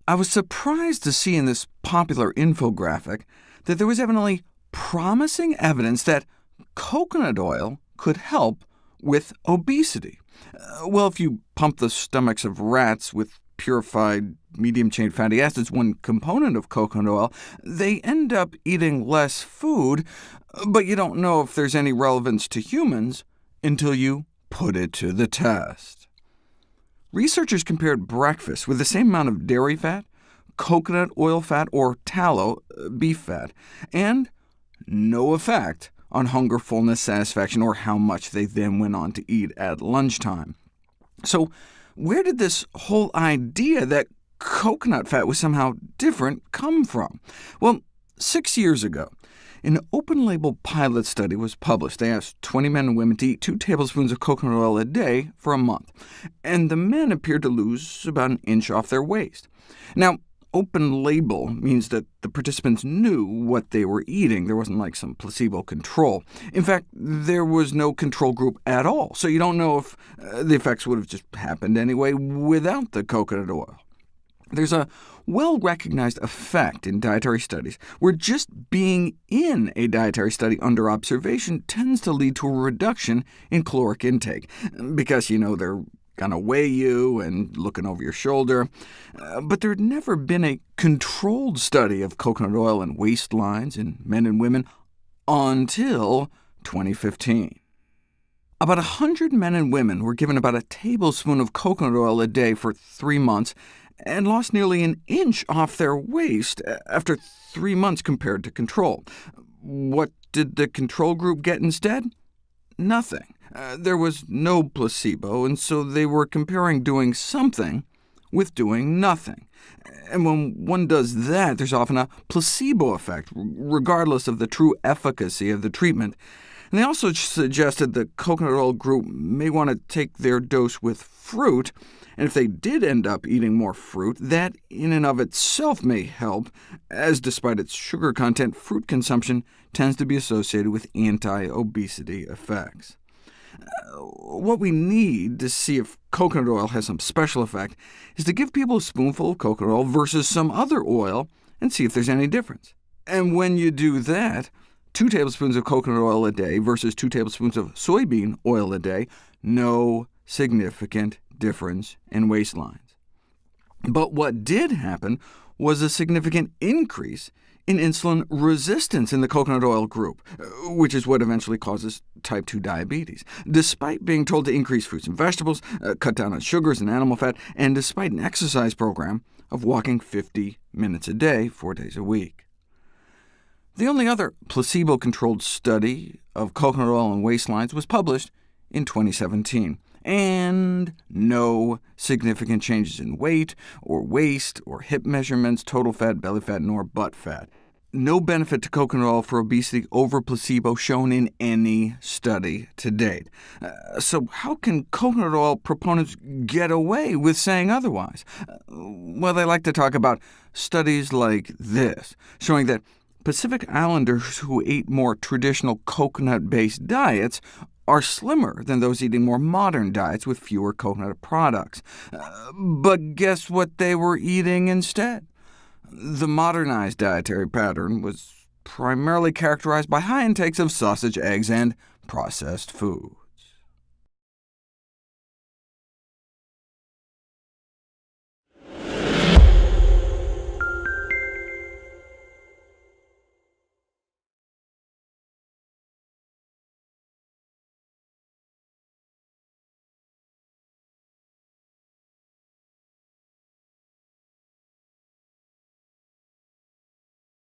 I was surprised to see in this popular infographic that there was evidently promising evidence that coconut oil could help with obesity. Well, if you pump the stomachs of rats with purified medium-chain fatty acids, one component of coconut oil, they end up eating less food, but you don't know if there's any relevance to humans until you put it to the test. Researchers compared breakfast with the same amount of dairy fat, coconut oil fat, or tallow, beef fat, and no effect on hunger, fullness, satisfaction, or how much they then went on to eat at lunchtime. So where did this whole idea that coconut fat was somehow different come from? Well, 6 years ago, an open-label pilot study was published. They asked 20 men and women to eat 2 tablespoons of coconut oil a day for a month, and the men appeared to lose about an inch off their waist. Now, open label means that the participants knew what they were eating. There wasn't like some placebo control. In fact, there was no control group at all, so you don't know if the effects would have just happened anyway without the coconut oil. There's a well-recognized effect in dietary studies where just being in a dietary study under observation tends to lead to a reduction in caloric intake, because they're going to weigh you and looking over your shoulder. But there had never been a controlled study of coconut oil and waistlines in men and women until 2015. About 100 men and women were given about a tablespoon of coconut oil a day for 3 months, and lost nearly an inch off their waist after 3 months compared to control. What did the control group get instead? Nothing. There was no placebo, and so they were comparing doing something with doing nothing. And when one does that, there's often a placebo effect, regardless of the true efficacy of the treatment. And they also suggested the coconut oil group may want to take their dose with fruit, and if they did end up eating more fruit, that in and of itself may help, as despite its sugar content, fruit consumption tends to be associated with anti-obesity effects. What we need to see if coconut oil has some special effect is to give people a spoonful of coconut oil versus some other oil and see if there's any difference. And when you do that, 2 tablespoons of coconut oil a day versus 2 tablespoons of soybean oil a day, no significant difference in waistlines. But what did happen was a significant increase in insulin resistance in the coconut oil group, which is what eventually causes type 2 diabetes, despite being told to increase fruits and vegetables, cut down on sugars and animal fat, and despite an exercise program of walking 50 minutes a day, 4 days a week. The only other placebo-controlled study of coconut oil and waistlines was published in 2017, and no significant changes in weight, or waist, or hip measurements, total fat, belly fat, nor butt fat. No benefit to coconut oil for obesity over placebo shown in any study to date. So how can coconut oil proponents get away with saying otherwise? Well, they like to talk about studies like this, showing that Pacific Islanders who ate more traditional coconut-based diets are slimmer than those eating more modern diets with fewer coconut products. But guess what they were eating instead? The modernized dietary pattern was primarily characterized by high intakes of sausage, eggs, and processed food.